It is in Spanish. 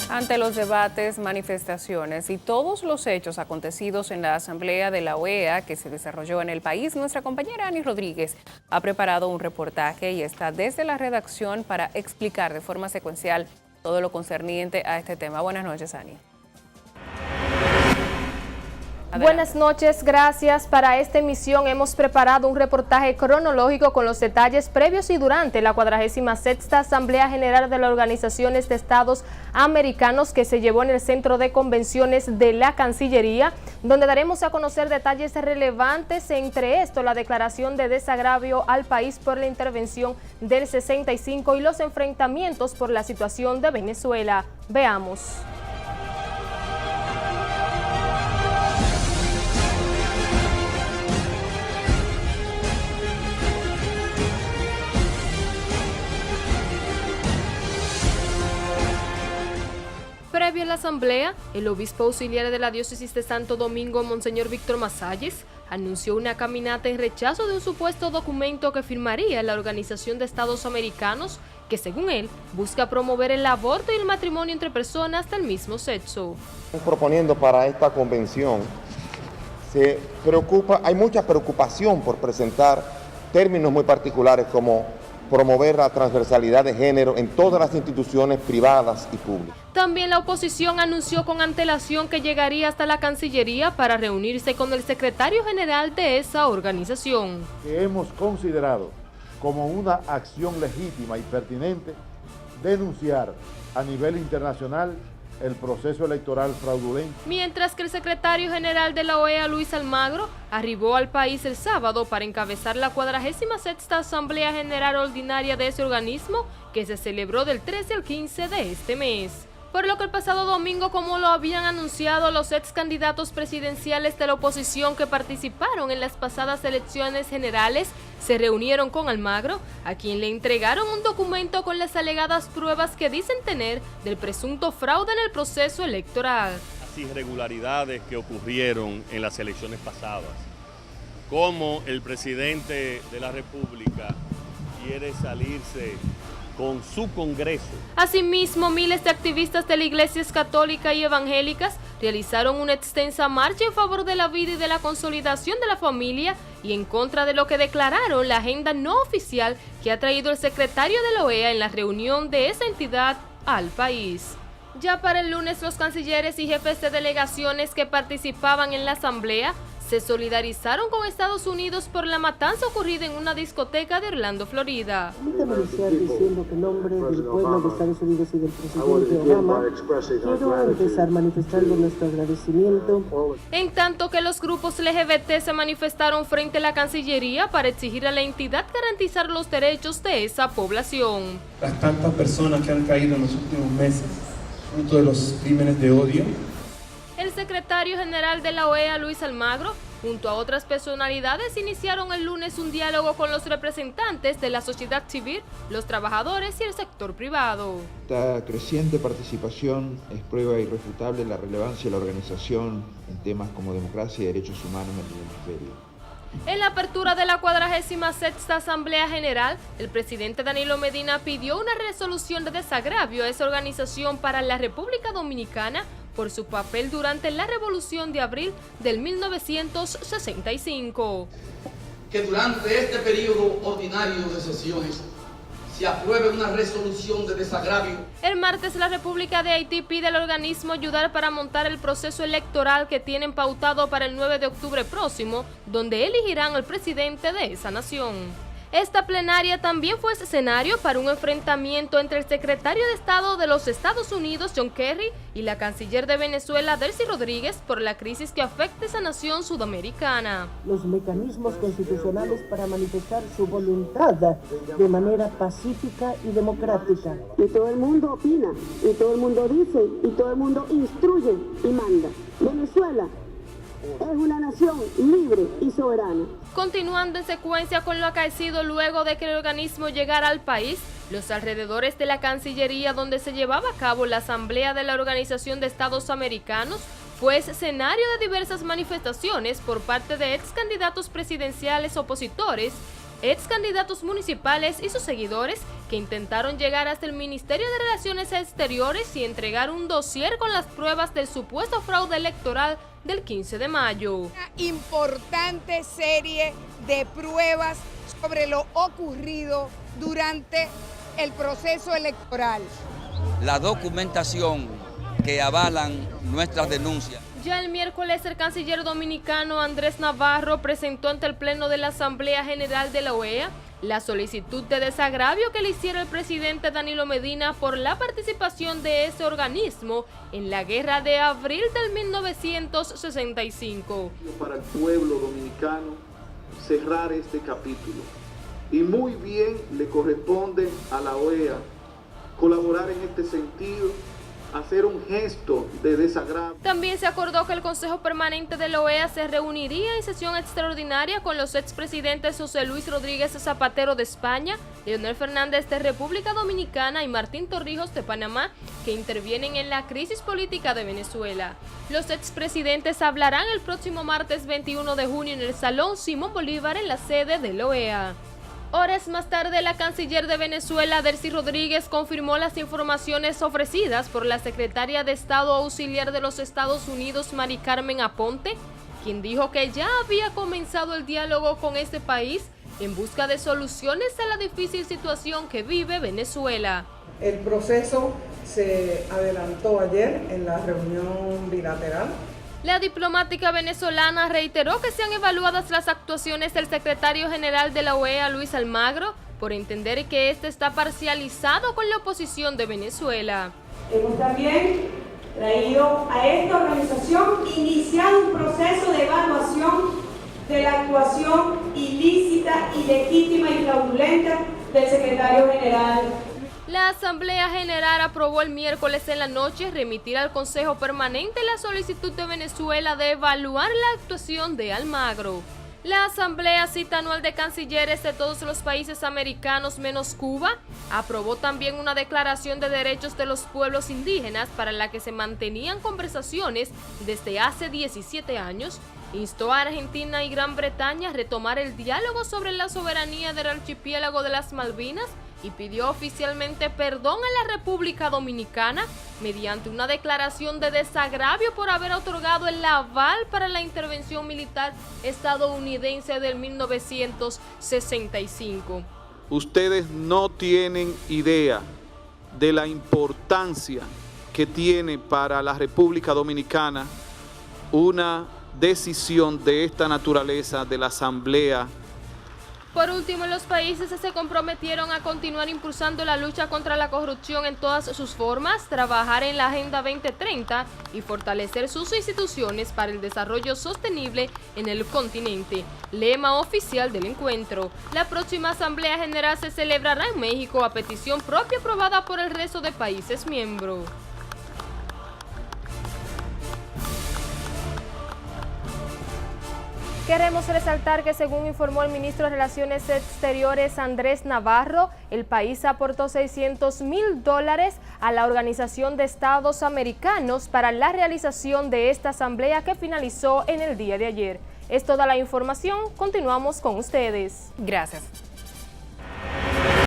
Ante los debates, manifestaciones y todos los hechos acontecidos en la Asamblea de la OEA que se desarrolló en el país, nuestra compañera Ani Rodríguez ha preparado un reportaje y está desde la redacción para explicar de forma secuencial todo lo concerniente a este tema. Buenas noches, Ani. Adelante. Buenas noches, gracias. Para esta emisión hemos preparado un reportaje cronológico con los detalles previos y durante la 46ª Asamblea General de las Organizaciones de Estados Americanos que se llevó en el Centro de Convenciones de la Cancillería, donde daremos a conocer detalles relevantes, entre esto la declaración de desagravio al país por la intervención del 65 y los enfrentamientos por la situación de Venezuela. Veamos. Previo a la asamblea, el obispo auxiliar de la diócesis de Santo Domingo, Monseñor Víctor Masalles, anunció una caminata en rechazo de un supuesto documento que firmaría la Organización de Estados Americanos, que según él, busca promover el aborto y el matrimonio entre personas del mismo sexo. Proponiendo para esta convención, hay mucha preocupación por presentar términos muy particulares como promover la transversalidad de género en todas las instituciones privadas y públicas. También la oposición anunció con antelación que llegaría hasta la Cancillería para reunirse con el secretario general de esa organización. Que hemos considerado como una acción legítima y pertinente denunciar a nivel internacional el proceso electoral fraudulento. Mientras que el secretario general de la OEA, Luis Almagro, arribó al país el sábado para encabezar la 46ª Asamblea General Ordinaria de ese organismo, que se celebró del 13 al 15 de este mes. Por lo que el pasado domingo, como lo habían anunciado los ex candidatos presidenciales de la oposición que participaron en las pasadas elecciones generales, se reunieron con Almagro, a quien le entregaron un documento con las alegadas pruebas que dicen tener del presunto fraude en el proceso electoral. Las irregularidades que ocurrieron en las elecciones pasadas, cómo el presidente de la República quiere salirse con su Congreso. Asimismo, miles de activistas de las iglesias católicas y evangélicas realizaron una extensa marcha en favor de la vida y de la consolidación de la familia y en contra de lo que declararon la agenda no oficial que ha traído el secretario de la OEA en la reunión de esa entidad al país. Ya para el lunes, los cancilleres y jefes de delegaciones que participaban en la asamblea se solidarizaron con Estados Unidos por la matanza ocurrida en una discoteca de Orlando, Florida. Permítame iniciar diciendo que en nombre del pueblo de Estados Unidos y del presidente Obama, quiero empezar manifestando nuestro agradecimiento. En tanto que los grupos LGBT se manifestaron frente a la Cancillería para exigir a la entidad garantizar los derechos de esa población. Las tantas personas que han caído en los últimos meses, fruto de los crímenes de odio. El secretario general de la OEA, Luis Almagro, junto a otras personalidades, iniciaron el lunes un diálogo con los representantes de la sociedad civil, los trabajadores y el sector privado. Esta creciente participación es prueba irrefutable de la relevancia de la organización en temas como democracia y derechos humanos en el hemisferio. En la apertura de la 46ª Asamblea General, el presidente Danilo Medina pidió una resolución de desagravio a esa organización para la República Dominicana por su papel durante la Revolución de Abril del 1965. Que durante este periodo ordinario de sesiones se apruebe una resolución de desagravio. El martes, la República de Haití pide al organismo ayudar para montar el proceso electoral que tienen pautado para el 9 de octubre próximo, donde elegirán al presidente de esa nación. Esta plenaria también fue escenario para un enfrentamiento entre el secretario de Estado de los Estados Unidos, John Kerry, y la canciller de Venezuela, Delcy Rodríguez, por la crisis que afecta a esa nación sudamericana. Los mecanismos constitucionales para manifestar su voluntad de manera pacífica y democrática. Y todo el mundo opina, y todo el mundo dice, y todo el mundo instruye y manda. Venezuela es una nación libre y soberana. Continuando en secuencia con lo acaecido luego de que el organismo llegara al país, los alrededores de la Cancillería donde se llevaba a cabo la Asamblea de la Organización de Estados Americanos fue escenario de diversas manifestaciones por parte de ex candidatos presidenciales opositores ex candidatos municipales y sus seguidores que intentaron llegar hasta el Ministerio de Relaciones Exteriores y entregar un dossier con las pruebas del supuesto fraude electoral del 15 de mayo. Una importante serie de pruebas sobre lo ocurrido durante el proceso electoral. La documentación que avalan nuestras denuncias. Ya el miércoles el canciller dominicano Andrés Navarro presentó ante el Pleno de la Asamblea General de la OEA la solicitud de desagravio que le hiciera el presidente Danilo Medina por la participación de ese organismo en la guerra de abril del 1965. Para el pueblo dominicano cerrar este capítulo. Y muy bien le corresponde a la OEA colaborar en este sentido, hacer un gesto de desagravio. También se acordó que el Consejo Permanente de la OEA se reuniría en sesión extraordinaria con los expresidentes José Luis Rodríguez Zapatero de España, Leonel Fernández de República Dominicana y Martín Torrijos de Panamá, que intervienen en la crisis política de Venezuela. Los expresidentes hablarán el próximo martes 21 de junio en el Salón Simón Bolívar en la sede de la OEA. Horas más tarde, la canciller de Venezuela, Delcy Rodríguez, confirmó las informaciones ofrecidas por la secretaria de Estado auxiliar de los Estados Unidos, Mari Carmen Aponte, quien dijo que ya había comenzado el diálogo con este país en busca de soluciones a la difícil situación que vive Venezuela. El proceso se adelantó ayer en la reunión bilateral. La diplomática venezolana reiteró que sean evaluadas las actuaciones del secretario general de la OEA, Luis Almagro, por entender que este está parcializado con la oposición de Venezuela. Hemos también traído a esta organización, iniciado un proceso de evaluación de la actuación ilícita, ilegítima y fraudulenta del secretario general. La Asamblea General aprobó el miércoles en la noche remitir al Consejo Permanente la solicitud de Venezuela de evaluar la actuación de Almagro. La Asamblea Cita Anual de Cancilleres de todos los países americanos menos Cuba aprobó también una declaración de derechos de los pueblos indígenas para la que se mantenían conversaciones desde hace 17 años. Instó a Argentina y Gran Bretaña a retomar el diálogo sobre la soberanía del archipiélago de las Malvinas y pidió oficialmente perdón a la República Dominicana mediante una declaración de desagravio por haber otorgado el aval para la intervención militar estadounidense del 1965. Ustedes no tienen idea de la importancia que tiene para la República Dominicana una decisión de esta naturaleza de la Asamblea. Por último, los países se comprometieron a continuar impulsando la lucha contra la corrupción en todas sus formas, trabajar en la Agenda 2030 y fortalecer sus instituciones para el desarrollo sostenible en el continente. Lema oficial del encuentro. La próxima Asamblea General se celebrará en México a petición propia aprobada por el resto de países miembros. Queremos resaltar que según informó el ministro de Relaciones Exteriores Andrés Navarro, el país aportó $600,000 a la Organización de Estados Americanos para la realización de esta asamblea que finalizó en el día de ayer. Es toda la información, continuamos con ustedes. Gracias.